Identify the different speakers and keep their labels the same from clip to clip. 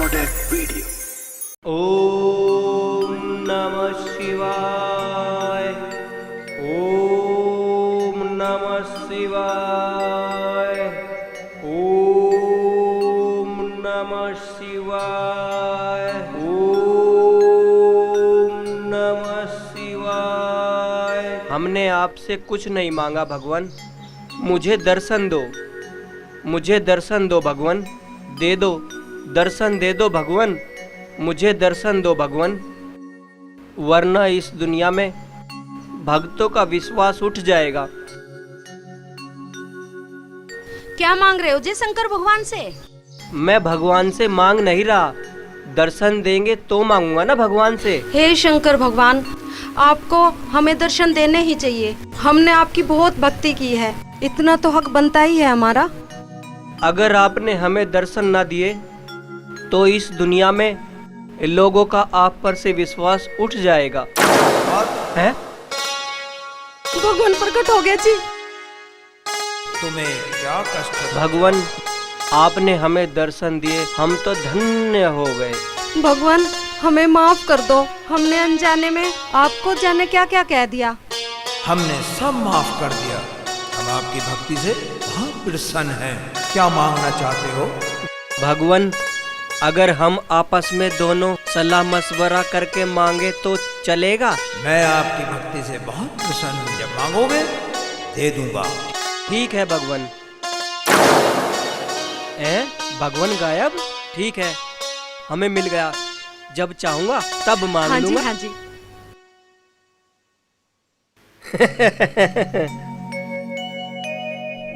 Speaker 1: Demonotech Video।
Speaker 2: ओम नमः शिवाय। ओम नमः शिवाय। ओम नमः शिवाय। ओम नमः शिवाय। हमने आपसे कुछ नहीं मांगा भगवान, मुझे दर्शन दो, मुझे दर्शन दो भगवान, दे दो दर्शन, दे दो भगवान, मुझे दर्शन दो भगवान, वरना इस दुनिया में भक्तों का विश्वास उठ जाएगा।
Speaker 3: क्या मांग रहे हो जी शंकर भगवान से?
Speaker 2: मैं भगवान से मांग नहीं रहा, दर्शन देंगे तो मांगूंगा ना भगवान से।
Speaker 3: हे शंकर भगवान, आपको हमें दर्शन देने ही चाहिए। हमने आपकी बहुत भक्ति की है, इतना तो हक बनता ही है हमारा।
Speaker 2: अगर आपने हमें दर्शन ना दिए तो इस दुनिया में लोगों का आप पर से विश्वास उठ जाएगा। है?
Speaker 3: भगवान प्रकट हो गया जी।
Speaker 4: तुम्हें क्या कष्ट है?
Speaker 2: भगवान आपने हमें दर्शन दिए, हम तो धन्य हो गए।
Speaker 3: भगवान हमें माफ कर दो, हमने अनजाने में आपको जाने क्या क्या कह दिया।
Speaker 4: हमने सब माफ कर दिया। हम आपकी भक्ति से बहुत प्रसन्न हैं। क्या मांगना चाहते हो?
Speaker 2: भगवान अगर हम आपस में दोनों सलाह मशवरा करके मांगे तो चलेगा?
Speaker 4: मैं आपकी भक्ति से बहुत प्रसन्न हूँ, जब मांगोगे दे दूंगा।
Speaker 2: ठीक है भगवान। भगवान गायब? ठीक है, हमें मिल गया, जब चाहूंगा तब मांग
Speaker 3: हाँ जी,
Speaker 2: लूंगा।
Speaker 3: हाँ जी।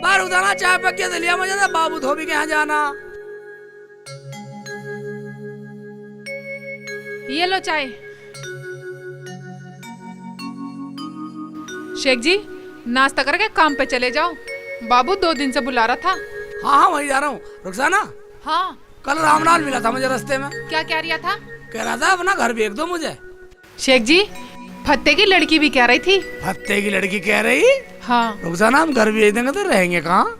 Speaker 5: बाहर उतारा चाय पक के दलिया में जाना, बाबू धोबी के यहाँ जाना।
Speaker 6: ये लो चाय। शेख जी नाश्ता करके काम पे चले जाओ, बाबू 2 दिन से बुला रहा था।
Speaker 5: हाँ हाँ वही जा रहा हूँ। रुखसाना,
Speaker 6: हाँ
Speaker 5: कल रामलाल मिला था मुझे रास्ते में।
Speaker 6: क्या कह रहा था?
Speaker 5: कह रहा था अपना घर भेज दो मुझे।
Speaker 6: शेख जी फत्ते की लड़की भी कह रही थी।
Speaker 5: फत्ते की लड़की कह रही?
Speaker 6: हाँ
Speaker 5: रुखसाना हम घर भेज देंगे तो रहेंगे कहाँ?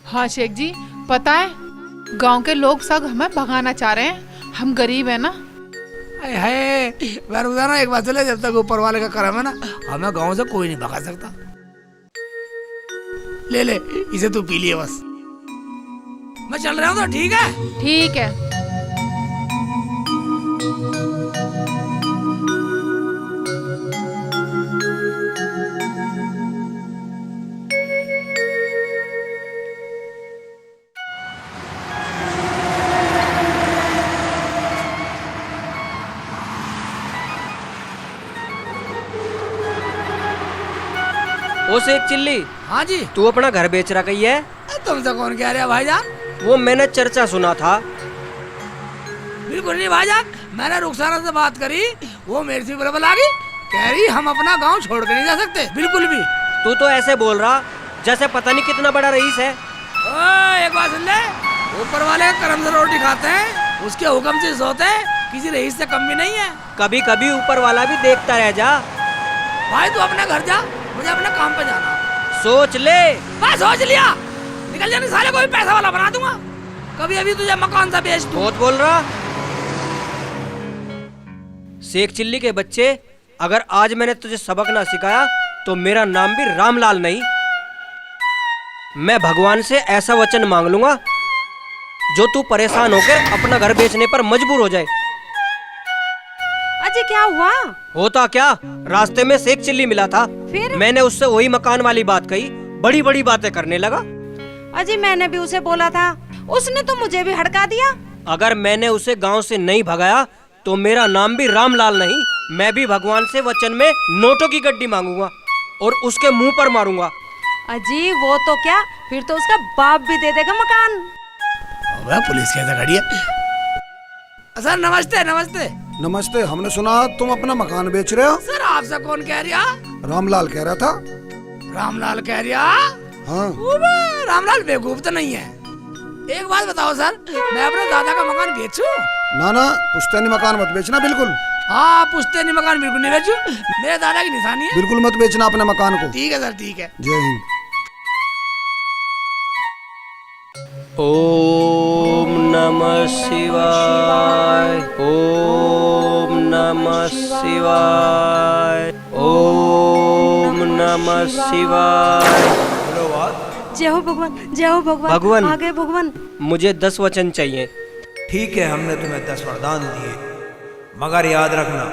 Speaker 6: हाँ शेख जी, पता है गांव के लोग सब हमें भगाना चाह रहे हैं, हम गरीब है ना।
Speaker 5: है रुखसाना एक बात चले, जब तक ऊपर वाले का करम है ना, हमें गाँव से कोई नहीं भगा सकता। ले ले इसे तू पी लिए बस। मैं चल रहा हूँ तो ठीक है?
Speaker 6: ठीक है।
Speaker 2: ओ शेख चिल्ली,
Speaker 5: हाँ जी।
Speaker 2: तू अपना घर बेच रहा कही है?
Speaker 5: तुमसे कौन कह रहा भाईजान?
Speaker 2: वो मैंने चर्चा सुना था।
Speaker 5: बिल्कुल नहीं भाईजान, मैंने रुखसाना से बात करी, वो मेरे से बराबर आ गई, कह रही हम अपना गांव छोड़ के नहीं जा सकते बिल्कुल भी।
Speaker 2: तू तो ऐसे बोल रहा जैसे पता नहीं कितना बड़ा रईस है।
Speaker 5: ओए एक बात सुन ले, ऊपर वाले करम से रोटी खाते हैं, उसके हुक्म से सोते हैं, किसी रईस से कम भी नहीं है।
Speaker 2: कभी कभी ऊपर वाला भी देखता रह जा।
Speaker 5: भाई तू अपने घर जा, मुझे अपने काम पे जाना।
Speaker 2: सोच ले।
Speaker 5: बस सोच लिया, निकल जाने साले को भी पैसा वाला बना दूंगा। कभी अभी तुझे मकान सा बेच दूं।
Speaker 2: बहुत बोल रहा। शेख चिल्ली के बच्चे, अगर आज मैंने तुझे सबक ना सिखाया तो मेरा नाम भी रामलाल नहीं। मैं भगवान से ऐसा वचन मांग लूंगा जो तू परेशान होकर अपना घर बेचने पर मजबूर हो जाए।
Speaker 3: अजी क्या हुआ?
Speaker 2: होता क्या, रास्ते में शेख चिल्ली मिला था,
Speaker 3: फिर?
Speaker 2: मैंने उससे वही मकान वाली बात कही, बड़ी बड़ी बातें करने लगा।
Speaker 3: अजी मैंने भी उसे बोला था, उसने तो मुझे भी हड़का दिया।
Speaker 2: अगर मैंने उसे गांव से नहीं भगाया तो मेरा नाम भी रामलाल नहीं। मैं भी भगवान से वचन में नोटों की गड्डी मांगूंगा और उसके मुंह पर मारूंगा।
Speaker 3: अजी वो तो क्या, फिर तो उसका बाप भी दे देगा मकान।
Speaker 5: पुलिस कैसे खड़ी है? सर नमस्ते। नमस्ते
Speaker 7: नमस्ते। हमने सुना तुम अपना मकान बेच रहे हो।
Speaker 5: सर, आपसे कौन कह रहा?
Speaker 7: रामलाल कह रहा था।
Speaker 5: रामलाल कह रहा?
Speaker 7: हाँ।
Speaker 5: रामलाल बेवकूफ तो नहीं है। एक बात बताओ सर, मैं अपने दादा का मकान बेचूं?
Speaker 7: ना ना, पुश्तैनी मकान मत बेचना बिल्कुल।
Speaker 5: हाँ, पुश्तैनी मकान बिल्कुल नहीं बेचूं, मेरे दादा की निशानी है।
Speaker 7: बिल्कुल मत बेचना अपने मकान को।
Speaker 5: ठीक है सर, ठीक है।
Speaker 7: जय हिंद।
Speaker 2: ओम नमः शिवाय। ओम नमः शिवाय। ओम नमः शिवाय।
Speaker 4: बोलो बात।
Speaker 3: जय हो भगवान, जय हो भगवान।
Speaker 2: भगवान।
Speaker 3: आ गए भगवान।
Speaker 2: मुझे 10 वचन चाहिए।
Speaker 4: ठीक है, हमने तुम्हें 10 वरदान दिए, मगर याद रखना,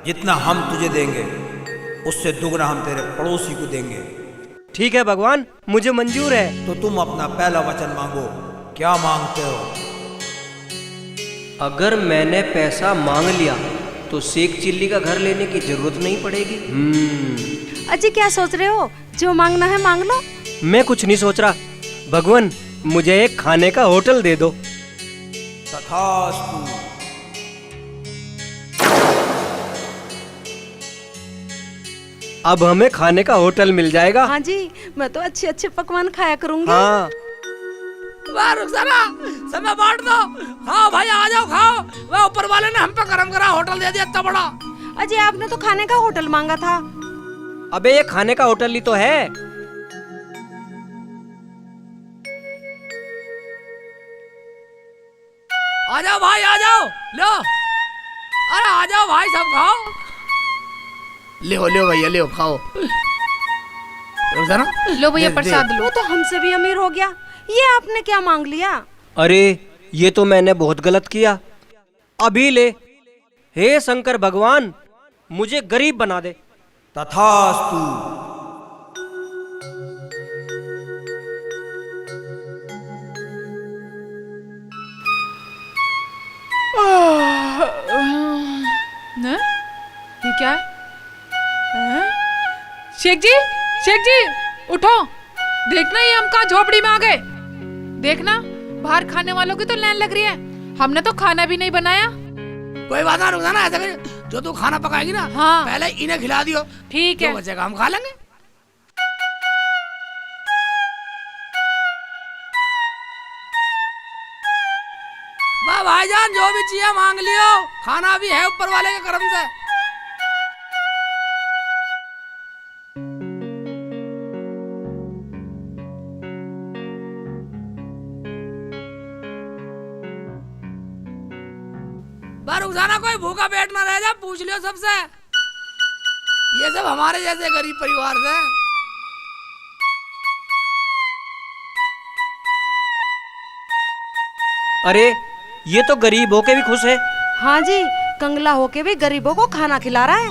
Speaker 4: जितना हम तुझे देंगे उससे दुगना हम तेरे पड़ोसी को देंगे।
Speaker 2: ठीक है भगवान, मुझे मंजूर है।
Speaker 4: तो तुम अपना पहला वचन मांगो, क्या मांगते हो?
Speaker 2: अगर मैंने पैसा मांग लिया तो शेख चिल्ली का घर लेने की जरूरत नहीं पड़ेगी।
Speaker 3: अजी क्या सोच रहे हो? जो मांगना है मांग लो।
Speaker 2: मैं कुछ नहीं सोच रहा। भगवान, मुझे एक खाने का होटल दे दो।
Speaker 4: तथास्तु।
Speaker 2: अब हमें खाने का होटल मिल जाएगा।
Speaker 3: हाँ जी, मैं तो अच्छे अच्छे पकवान खाया करूंगी।
Speaker 2: हाँ।
Speaker 5: वाह रुखसाना, समय बांट दो। खाओ भाई, आ जाओ खाओ। वह ऊपर वाले ने हम पे करम करा, होटल दे दिया इतना बड़ा।
Speaker 3: अजी आपने तो खाने का होटल मांगा था।
Speaker 2: अबे ये खाने का होटल ही तो है।
Speaker 5: आ जाओ भाई, आ जाओ, लो। अरे आ जाओ भाई, सब खाओ। ले भैया, ले खाओ। रुखसाना,
Speaker 6: लो भैया
Speaker 5: दे-
Speaker 6: प्रसाद लो।
Speaker 3: वो तो हमसे भी अमीर हो गया। ये आपने क्या मांग लिया?
Speaker 2: अरे ये तो मैंने बहुत गलत किया। अभी ले। हे शंकर भगवान, मुझे गरीब बना दे।
Speaker 4: तथास्तु।
Speaker 6: न? ये क्या है? हैं? शेख जी, शेख जी, उठो। देखना ये हम कहाँ झोपड़ी में आ गए। देखना, बाहर खाने वालों की तो लाइन लग रही है। हमने तो खाना भी नहीं बनाया।
Speaker 5: कोई बात ना रुखसाना, ऐसा कर, जो तू खाना पकाएगी ना,
Speaker 6: हाँ।
Speaker 5: पहले इन्हें खिला दियो।
Speaker 6: ठीक
Speaker 5: जो
Speaker 6: है।
Speaker 5: बचेगा हम खा लेंगे। वाह भाईजान, जो भी चाहिए मांग लियो, खाना भी है ऊपर वाले के करम से। रुखसाना, कोई भूखा पेट ना रह जाए, पूछ लियो सबसे। ये सब हमारे जैसे गरीब परिवार से।
Speaker 2: अरे ये तो गरीब होके भी खुश है।
Speaker 3: हाँ जी, कंगला होके भी गरीबों को खाना खिला रहा है।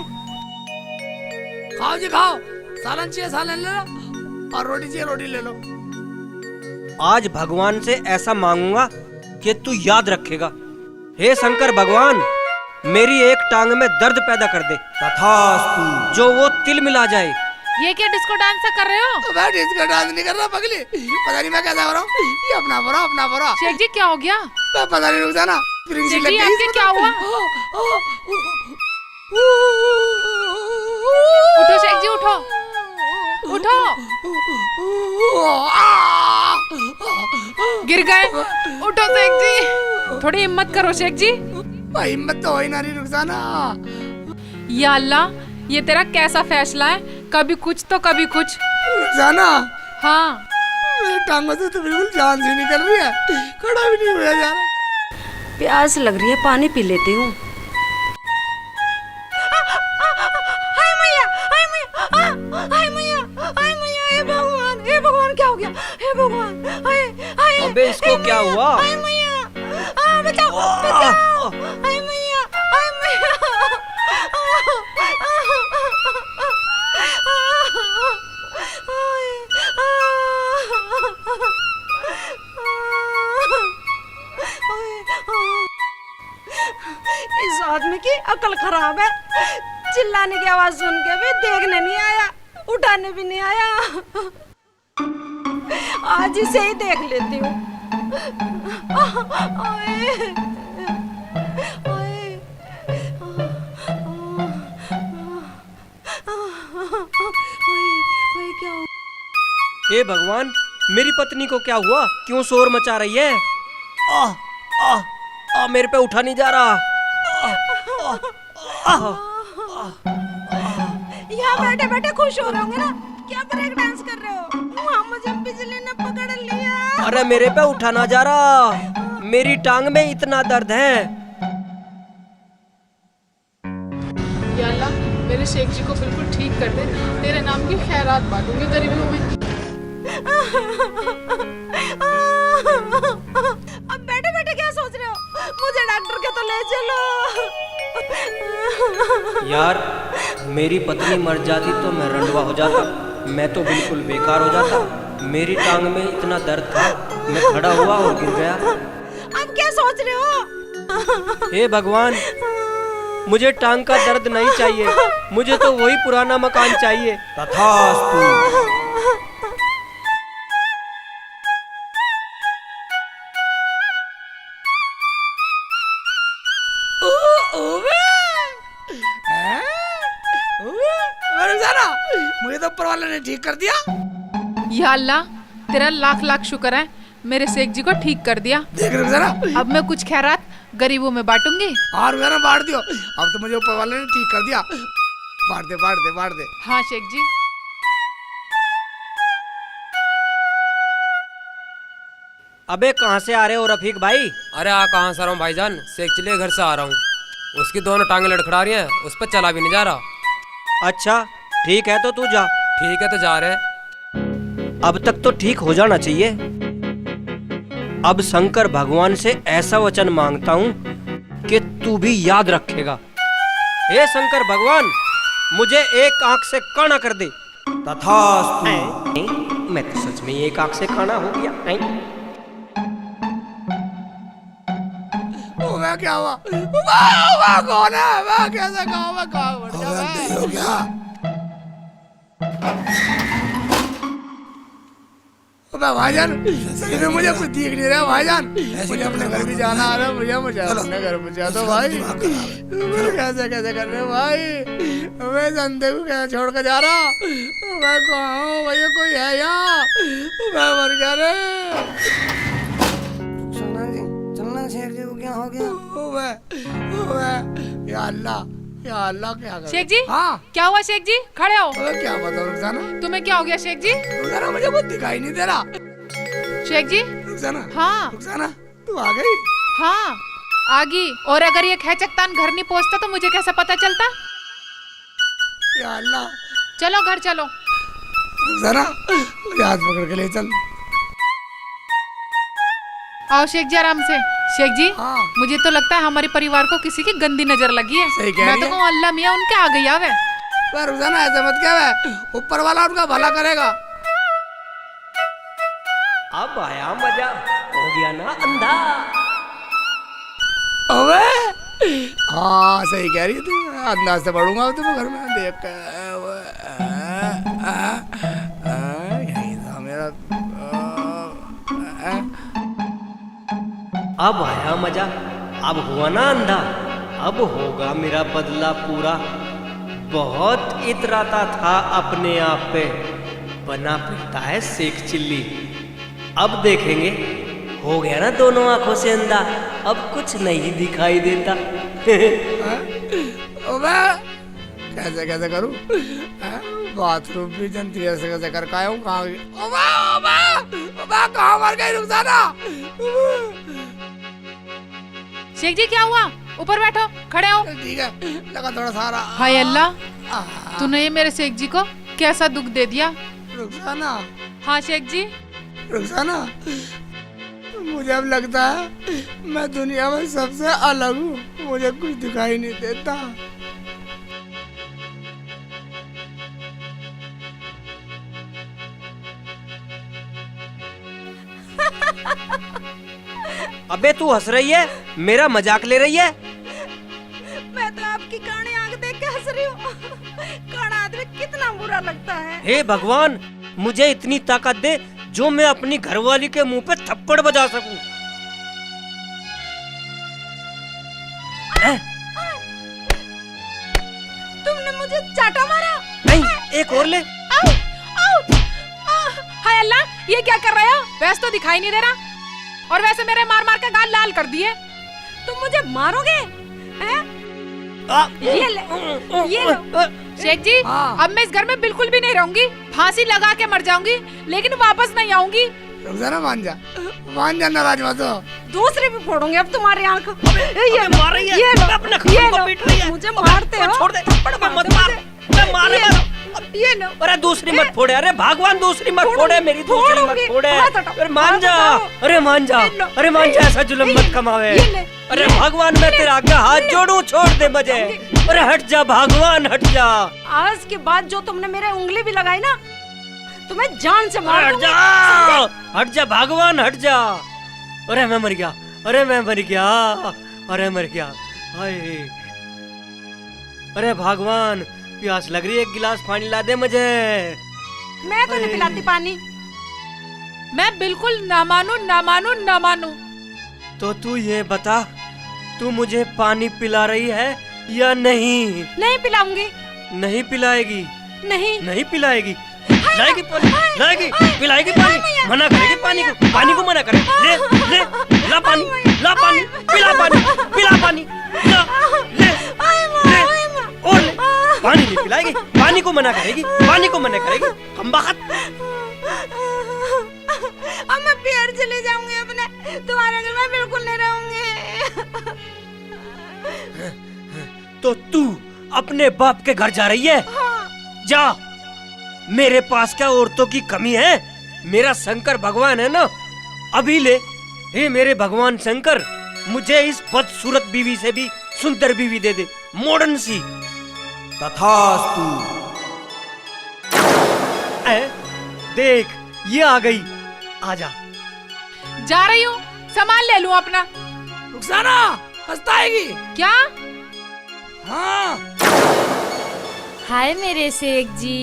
Speaker 5: खाओ जी खाओ, सालन चाहिए सालन ले लो, और रोटी चाहिए रोटी ले लो।
Speaker 2: आज भगवान से ऐसा मांगूंगा कि तू याद रखेगा। हे शंकर भगवान, मेरी एक टांग में दर्द पैदा कर दे,
Speaker 4: तथास्तु।
Speaker 2: जो वो तिल मिला जाए।
Speaker 6: ये क्या डिस्को डांस कर रहे हो?
Speaker 5: तो मैं डिस्को डांस नहीं कर रहा पगली, पता नहीं मैं कैसा हो रहा हूँ। ये अपना बोरा, अपना बोरा।
Speaker 6: शेख जी क्या हो गया?
Speaker 5: पता नहीं रुखसाना, स्प्रिंग सी
Speaker 6: शेख
Speaker 5: लग
Speaker 6: जी
Speaker 5: गई
Speaker 6: आपके
Speaker 5: इसमें
Speaker 6: क्या
Speaker 5: तो।
Speaker 6: हुआ? उठो शेख जी, उठो उठो। गिर गए। उठो शेख जी, थोड़ी हिम्मत करो शेख जी।
Speaker 5: भाई हिम्मत तो हो ही ना रही रुखसाना।
Speaker 6: या अल्लाह, ये तेरा कैसा फैसला है? कभी कुछ तो कभी कुछ।
Speaker 5: रुखसाना,
Speaker 6: हाँ,
Speaker 5: मेरी टांगों से तो बिल्कुल जान सी निकल रही है, खड़ा भी नहीं हुआ जा रहा।
Speaker 3: प्यास लग रही है, पानी पी लेती हूँ। हाय मैया, हाय मैया, हाय मैया, हाय मैया, हे भगवान, हे भगवान, क्या हो गया? हे भगवान, हाय हाय।
Speaker 2: अबे इसको क्या हुआ?
Speaker 3: हाय मैया, बचाओ बचाओ, हाय मैया, हाय मैया। इस आदमी की अकल खराब है। चिल्लाने की आवाज सुन के भी देखने नहीं आया, उठाने भी नहीं आया। आज इसे ही देख लेती हूँ। क्या हो?
Speaker 2: हे भगवान, मेरी पत्नी को क्या हुआ? क्यों शोर मचा रही है? मेरे पे उठा नहीं जा रहा।
Speaker 3: यहाँ बैठे बैठे खुश हो रहे होंगे ना? क्या ब्रेक डांस कर रहे हो? वहाँ मुझे बिजली ने पकड़ लिया।
Speaker 2: अरे मेरे पे उठा ना जा रहा, मेरी टांग में इतना दर्द है।
Speaker 6: या अल्लाह मेरे शेख जी को बिल्कुल ठीक कर दे, तेरे नाम की खैरात बांटूंगी गरीबों में।
Speaker 3: अब बैठे बैठे क्या सोच रहे हो? मुझे डॉक्टर के तो ले चलो।
Speaker 2: यार मेरी पत्नी मर जाती तो मैं रंडवा हो जाता, मैं तो बिल्कुल बेकार हो जाता। मेरी टांग में इतना दर्द था, मैं खड़ा हुआ और गिर गया।
Speaker 3: अब क्या सोच रहे हो?
Speaker 2: हे भगवान, मुझे टांग का दर्द नहीं चाहिए, मुझे तो वही पुराना मकान चाहिए।
Speaker 4: तथास्तु।
Speaker 5: मुझे तो ऊपर वाले ने ठीक कर दिया।
Speaker 6: या अल्लाह तेरा लाख लाख शुक्र है, मेरे शेख जी को ठीक कर दिया।
Speaker 5: देख रहे हो जरा,
Speaker 6: अब मैं कुछ खैरात गरीबों में बांटूंगी।
Speaker 5: और जरा बांट दियो। अब तो मुझे ऊपर वाले ने ठीक कर दिया। बांट दे बांट दे बांट दे।
Speaker 6: हाँ शेख जी।
Speaker 2: अबे कहाँ से आ रहे हो रफीक भाई?
Speaker 1: अरे आ कहाँ से आ रहा हूँ भाईजान, शेख चिल्ले घर से आ रहा हूँ। उसकी दोनों टांगे लड़खड़ा रही हैं, उस पर चला भी नहीं जा रहा।
Speaker 2: अच्छा ठीक है तो तू जा।
Speaker 1: ठीक है तो जा रहे।
Speaker 2: अब तक तो ठीक हो जाना चाहिए। अब शंकर भगवान से ऐसा वचन मांगता हूँ कि तू भी याद रखेगा। हे शंकर भगवान, मुझे एक आंख से काना कर दे।
Speaker 4: तथास्तु।
Speaker 2: मैं तो सच में एक आंख से काना हो गया।
Speaker 5: वह क्या हुआ? वह कौन है? वह कैसे कहा? वह कहाँ बढ़ गया?
Speaker 7: हो गया।
Speaker 5: भाईजान लेकिन मुझे कुछ दिख नहीं रहा भाईजान। मुझे अपने घर भी जाना आ रहा है। भैया मुझे अपने घर पहुंचा दो भाई। कैसे कैसे कर रहे हो भाई? मैं संदे को कैसे छोड़ कर जा रहा? मैं कहाँ हूँ भैया? कोई है यहाँ? मैं मर गया रे।
Speaker 7: चलना शेख जी को क्या हो गया?
Speaker 5: या अल्लाह क्या कर?
Speaker 6: शेख जी
Speaker 5: हाँ
Speaker 6: क्या हुआ? शेख जी खड़े हो।
Speaker 5: क्या बताओ रुखसाना?
Speaker 6: तुम्हें क्या हो गया शेख जी?
Speaker 5: रुखसाना मुझे कुछ दिखाई नहीं दे रहा।
Speaker 6: शेख जी
Speaker 5: रुखसाना
Speaker 6: हाँ
Speaker 5: रुखसाना तू आ गई?
Speaker 6: हाँ आगी। और अगर ये खैचकतान घर नहीं पहुंचता तो मुझे कैसे पता चलता?
Speaker 5: या अल्लाह।
Speaker 6: चलो घर चलो।
Speaker 5: रुखसाना मुझे हाथ पकड़ के ले चल।
Speaker 6: आओ शेख जी आराम से। शेख जी
Speaker 5: हाँ
Speaker 6: मुझे तो लगता है हमारे परिवार को किसी की गंदी नजर लगी है।
Speaker 5: सही कह
Speaker 6: मैं
Speaker 5: रही
Speaker 6: तो
Speaker 5: है।
Speaker 6: कहूँ अल्लाह मियाँ उनके आ गई आवे।
Speaker 5: पर रुखसाना ऐसे मत क्या, ऊपर वाला उनका भला करेगा।
Speaker 2: अब आया मजा, हो गया ना अंधा।
Speaker 5: अबे हाँ सही कह रही है तू। अंदाज से पढ़ूंगा तुम घर में देख के। यही था मेरा।
Speaker 2: अब आया मजा, अब हुआ ना अंधा, अब होगा मेरा बदला पूरा। बहुत इतराता था अपने आप पे, बना फिरता है शेख चिल्ली। अब देखेंगे, हो गया ना दोनों आंखों से अंधा, अब कुछ नहीं दिखाई देता।
Speaker 5: अबे कैसे कैसे करूं? बाथरूम भी जनती ऐसे कैसे कर का हूँ? कहाँ गई? कहाँ मर गई रुखसाना?
Speaker 6: शेख जी क्या हुआ? ऊपर बैठो, खड़े हो।
Speaker 5: ठीक है लगा थोड़ा सारा।
Speaker 6: हाय अल्लाह, तूने ये मेरे शेख जी को कैसा दुख दे दिया?
Speaker 5: रुखसाना
Speaker 6: हाँ शेख जी।
Speaker 5: रुखसाना मुझे अब लगता है मैं दुनिया में सबसे अलग हूँ। मुझे कुछ दिखाई नहीं देता।
Speaker 2: अबे तू हंस रही है? मेरा मजाक ले रही है?
Speaker 3: मैं तो आपकी कानी आंख देख के हंस रही हूँ। काना आदमी कितना बुरा लगता है।
Speaker 2: हे भगवान, मुझे इतनी ताकत दे जो मैं अपनी घरवाली के मुंह पे थप्पड़ बजा सकूं।
Speaker 3: तुमने मुझे चाटा मारा।
Speaker 2: नहीं, एक और ले।
Speaker 3: आओ, आओ,
Speaker 6: हाय अल्लाह, ये क्या कर रहे हो? वैसे तो दिखाई नहीं दे रहा, और वैसे मेरे मार मार के गाल लाल कर दिए।
Speaker 3: तुम मुझे मारोगे? हैं? ये लो।
Speaker 6: शेख जी
Speaker 5: हाँ।
Speaker 6: अब मैं इस घर में बिल्कुल भी नहीं रहूंगी। फांसी लगा के मर जाऊंगी, लेकिन वापस नहीं आऊंगी।
Speaker 5: रुखसाना मान जा नाराज मत हो।
Speaker 3: दूसरी भी फोड़ूंगी अब तुम्हारी आंख। ये
Speaker 2: मार रही है,
Speaker 3: ये लो,
Speaker 2: अपने खून
Speaker 3: ये
Speaker 2: को
Speaker 3: लो,
Speaker 2: पीट रही है।
Speaker 3: मुझे मारते हो।
Speaker 2: छोड़ दे, थप्पड़ में मत मार, मैं मारे
Speaker 3: ये
Speaker 2: मारो।
Speaker 3: लो, ये लो।
Speaker 2: अरे दूसरी मत फोड़े, अरे भगवान दूसरी मत फोड़े, मेरी दूसरी मत फोड़े।
Speaker 3: हाथ हटाओ,
Speaker 2: अरे मान जा,
Speaker 3: हाथ हटाओ।
Speaker 2: अरे मान जा,
Speaker 3: ये लो,
Speaker 2: अरे मान जा, ऐसा जुल्म मत कमावे।
Speaker 3: ये ले,
Speaker 2: अरे भगवान मैं तेरा आगे हाथ जोड़ू, छोड़ दे मुझे। अरे हट जा भगवान, हट जा।
Speaker 3: आज के बाद जो तुमने मेरे उंगली भी लगाई ना, तुम्हें जान से मार
Speaker 2: हट
Speaker 3: दूंगी।
Speaker 2: जा, हट जा भगवान, हट जा। अरे मैं मर गया, अरे मैं मर गया, अरे मर गया। हाय, अरे भगवान प्यास लग रही है, एक गिलास पानी ला दे मुझे।
Speaker 3: मैं तो नहीं पिलाती पानी।
Speaker 6: मैं बिल्कुल ना मानू, ना मानू, ना मानू।
Speaker 2: तो तू ये बता, तू मुझे पानी पिला रही है या नहीं?
Speaker 3: नहीं पिलाऊंगी।
Speaker 2: नहीं पिलाएगी?
Speaker 3: नहीं।
Speaker 2: नहीं पिलाएगी? लाएगी पानी, लाएगी, पिलाएगी पानी, मना करेगी पानी को, पानी को मना करे। ले ले, ला पानी, ला पानी, पिला पानी, पिला पानी, ला, ले, ले, और ले, पानी नहीं पिलाएगी, पानी को मना करेगी, पानी को मना करेगी, हम बात।
Speaker 3: अब मैं प्यार चले जाऊंगी अपने, तुम्हारे घर में बिल्कुल नहीं रहूंगी।
Speaker 2: तो तू अपने बाप के घर जा रही है? जा, मेरे पास क्या औरतों की कमी है? मेरा शंकर भगवान है ना, अभी ले। हे मेरे भगवान शंकर, मुझे इस बदसूरत बीवी से भी सुंदर बीवी दे दे, मॉडर्न सी।
Speaker 4: तथास्तु।
Speaker 2: देख ये आ गई, आजा।
Speaker 6: जा रही हूँ, सामान ले लूँ अपना।
Speaker 5: रुखसाना पछताएगी।
Speaker 6: क्या?
Speaker 5: हाँ।
Speaker 8: हाय मेरे शेख जी,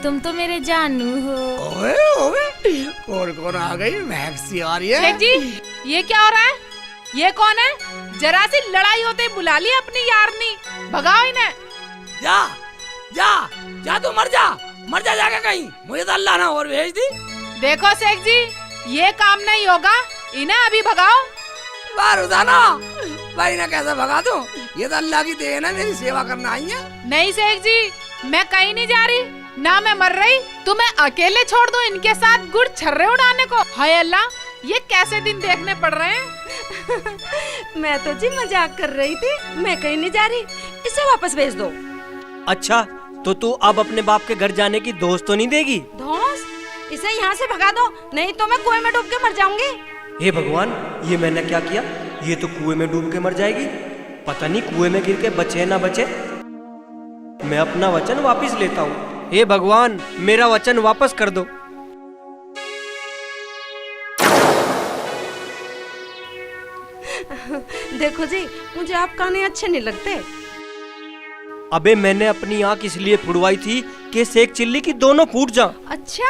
Speaker 8: तुम तो मेरे जानू हो।
Speaker 5: ओए ओए, कौन कौन आ गई? महक सी आ रही है।
Speaker 6: शेख जी, ये क्या हो रहा है? ये कौन है? जरा सी लड़ाई होते ही बुला ली अपनी यारनी, भगाओ इन्हें।
Speaker 5: जा जा जा, तू मर जा, मर जा जाके कहीं, मुझे तो अल्लाह ना और भेज दी।
Speaker 6: देखो शेख जी, ये काम नहीं होगा, इन्हें अभी भगाओ।
Speaker 5: वाह रुखसाना, भाई ना कैसे भगा दूं? ये तो अल्लाह की देन है, मेरी सेवा करना आई है।
Speaker 6: नहीं शेख जी, मैं कहीं नहीं जा रही, ना मैं मर रही। तुम्हें अकेले छोड़ दूं इनके साथ गुड़ छर्रे उड़ाने को? हाय अल्लाह, ये कैसे दिन देखने पड़ रहे हैं।
Speaker 3: मैं तो जी मजाक कर रही थी, मैं कहीं नहीं जा रही, इसे वापस भेज दो।
Speaker 2: अच्छा, तो तू अब अपने बाप के घर जाने की दोस्त तो नहीं देगी?
Speaker 3: धौंस, इसे यहाँ से भगा दो, नहीं तो मैं कुएं में डूब के मर जाऊंगी।
Speaker 2: हे भगवान, ये मैंने क्या किया? ये तो कुएं में डूब के मर जाएगी। पता नहीं कुएं में गिर के बचे ना बचे। मैं अपना वचन वापस लेता हूँ। हे भगवान, मेरा वचन वापस कर दो।
Speaker 3: देखो जी, मुझे आप गाने अच्छे नहीं लगते।
Speaker 2: अबे मैंने अपनी आंख इसलिए फुड़वाई थी कि शेख चिल्ली की दोनों फूट जा।
Speaker 3: अच्छा,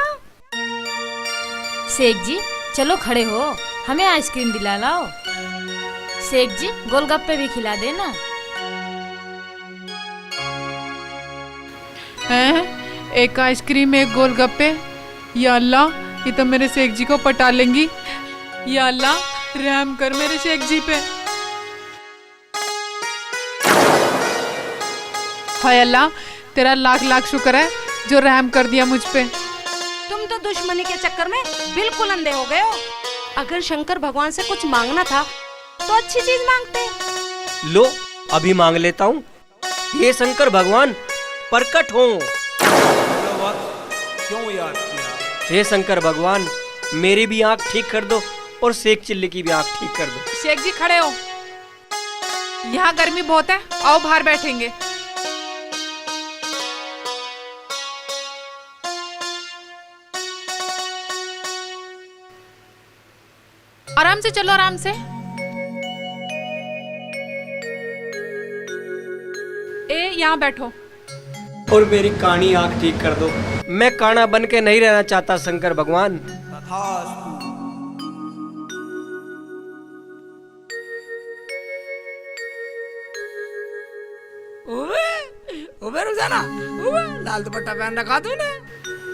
Speaker 8: शेख जी चलो खड़े हो, हमें आइसक्रीम दिला लाओ। शेख जी गोलगप्पे भी खिला देना।
Speaker 6: हैं? एक आइसक्रीम, एक गोलगप्पे। या अल्लाह, ये तो मेरे शेख जी को पटा लेंगी। या अल्लाह, रहम कर मेरे शेख जी पे। हाय अल्लाह, तेरा लाख लाख शुक्र है जो रहम कर दिया मुझ पे।
Speaker 3: तुम तो दुश्मनी के चक्कर में बिल्कुल अंधे हो गए हो। अगर शंकर भगवान से कुछ मांगना था तो अच्छी चीज मांगते।
Speaker 2: लो अभी मांग लेता हूँ। ये शंकर भगवान प्रकट हो।
Speaker 4: क्यों याद किया?
Speaker 2: हे शंकर भगवान, मेरी भी आंख ठीक कर दो और शेख चिल्ली की भी आंख ठीक कर दो।
Speaker 6: शेख जी खड़े हो, यहाँ गर्मी बहुत है, आओ बाहर बैठेंगे। आराम से चलो, आराम से। ए यहाँ बैठो।
Speaker 2: और मेरी कानी आंख ठीक कर दो। मैं काना बन के नहीं रहना चाहता शंकर भगवान।
Speaker 4: तथास्तु।
Speaker 5: ओबे रुखसाना, ओबे लाल दुपट्टा पहन रखा तूने।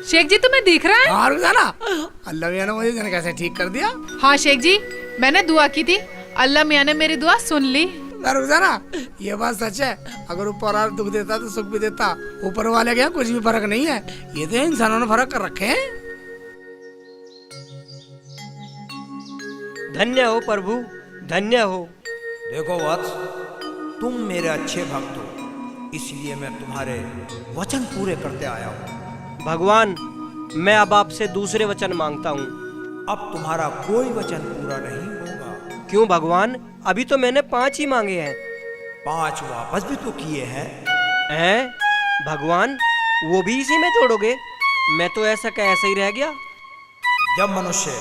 Speaker 6: शेख जी तुम्हें दिख रहा है?
Speaker 5: हाँ रुखसाना, अल्लाह मियां ने मुझे जाने कैसे ठीक कर दिया।
Speaker 6: हाँ शेख जी, मैंने दुआ की थी, अल्लाह मियां ने मेरी दुआ सुन ली।
Speaker 5: रुखसाना, ये बात सच है, अगर ऊपर वाला दुख देता तो सुख भी देता। ऊपर वाले के यहाँ कुछ भी फर्क नहीं है, ये तो इंसानों ने फर्क कर रखे हैं।
Speaker 2: धन्य हो प्रभु, धन्य हो।
Speaker 4: देखो वत्स, तुम मेरे अच्छे भक्त हो, इसलिए मैं तुम्हारे वचन पूरे करते आया हूँ।
Speaker 2: भगवान, मैं अब आपसे दूसरे वचन मांगता हूँ।
Speaker 4: अब तुम्हारा कोई वचन पूरा नहीं होगा।
Speaker 2: क्यों भगवान? अभी तो मैंने 5 ही मांगे हैं।
Speaker 4: 5 वापस भी तो किए हैं।
Speaker 2: हैं? भगवान, वो भी इसी में जोड़ोगे? मैं तो ऐसा का ऐसा ही रह गया।
Speaker 4: जब मनुष्य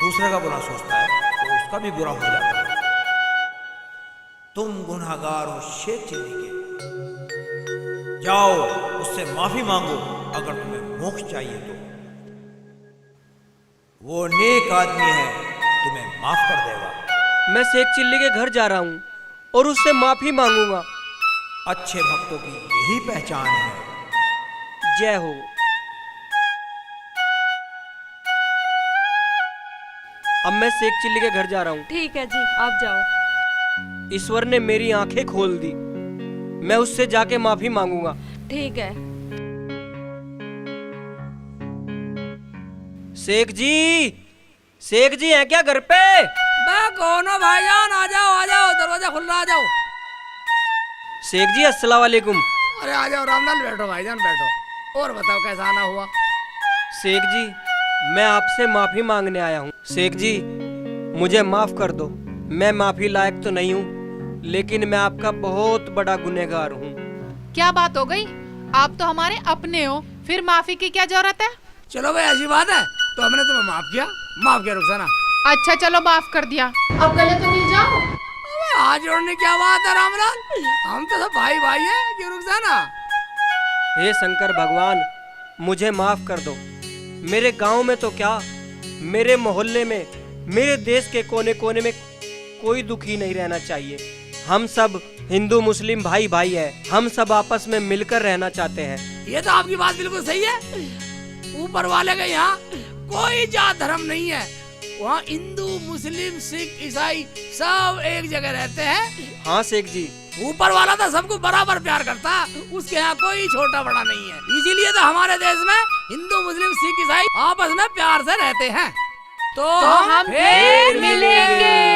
Speaker 4: दूसरे का बुरा सोचता है तो उसका भी बुरा हो जाता है। तुम गुनहगार हो शेख चिल्ली के, जाओ उससे माफी मांगो अगर तुम्हें मोक्ष चाहिए तो। वो नेक आदमी है, तुम्हें माफ कर देगा।
Speaker 2: मैं शेख चिल्ली के घर जा रहा हूँ और उससे माफी मांगूंगा।
Speaker 4: अच्छे भक्तों की यही पहचान है।
Speaker 2: जय हो। अब मैं शेख चिल्ली के घर जा रहा हूँ।
Speaker 3: ठीक है जी, आप जाओ।
Speaker 2: ईश्वर ने मेरी आंखें खोल दी, मैं उससे जाके माफी मांगूंगा।
Speaker 3: ठीक है।
Speaker 2: शेख जी हैं क्या घर पे?
Speaker 5: मैं कौन हूँ भाईजान? आ जाओ, दरवाजा खुल रहा, आ जाओ।
Speaker 2: शेख जी अस्सलाम वालेकुम।
Speaker 5: अरे आ जाओ रामलाल, बैठो भाईजान बैठो। और बताओ कैसा आना हुआ?
Speaker 2: शेख जी, मैं आपसे माफी मांगने आया हूँ। शेख जी, मुझे माफ कर दो। मैं माफी लायक तो नहीं हूँ, लेकिन मैं आपका बहुत बड़ा गुनहगार हूँ।
Speaker 6: क्या बात हो गई? आप तो हमारे अपने हो, फिर माफी की क्या जरूरत है?
Speaker 5: चलो भाई, ऐसी बात है तो हमने तुम्हें माफ किया रुखसाना।
Speaker 6: अच्छा चलो, माफ कर दिया। अब गले तो मिल जाओ।
Speaker 5: अबे हाथ जोड़ने क्या बात है रामलाल, हम तो सब भाई हैं, क्यों रुखसाना?
Speaker 2: हे शंकर भगवान, मुझे माफ कर दो। मेरे गांव में तो क्या, मेरे मोहल्ले में, मेरे देश के कोने कोने में कोई दुखी नहीं रहना चाहिए। हम सब हिंदू मुस्लिम भाई भाई हैं। हम सब आपस में मिलकर रहना चाहते हैं।
Speaker 5: ये तो आपकी बात बिल्कुल सही है। ऊपर वाले के यहाँ कोई जात धर्म नहीं है। वहाँ हिंदू मुस्लिम सिख ईसाई सब एक जगह रहते हैं।
Speaker 2: हाँ शेख जी,
Speaker 5: ऊपर वाला तो सबको बराबर प्यार करता है, उसके यहाँ कोई छोटा बड़ा नहीं है। इसीलिए तो हमारे देश में हिंदू मुस्लिम सिख ईसाई आपस में प्यार से रहते हैं। तो
Speaker 6: हम फिर मिलेंगे।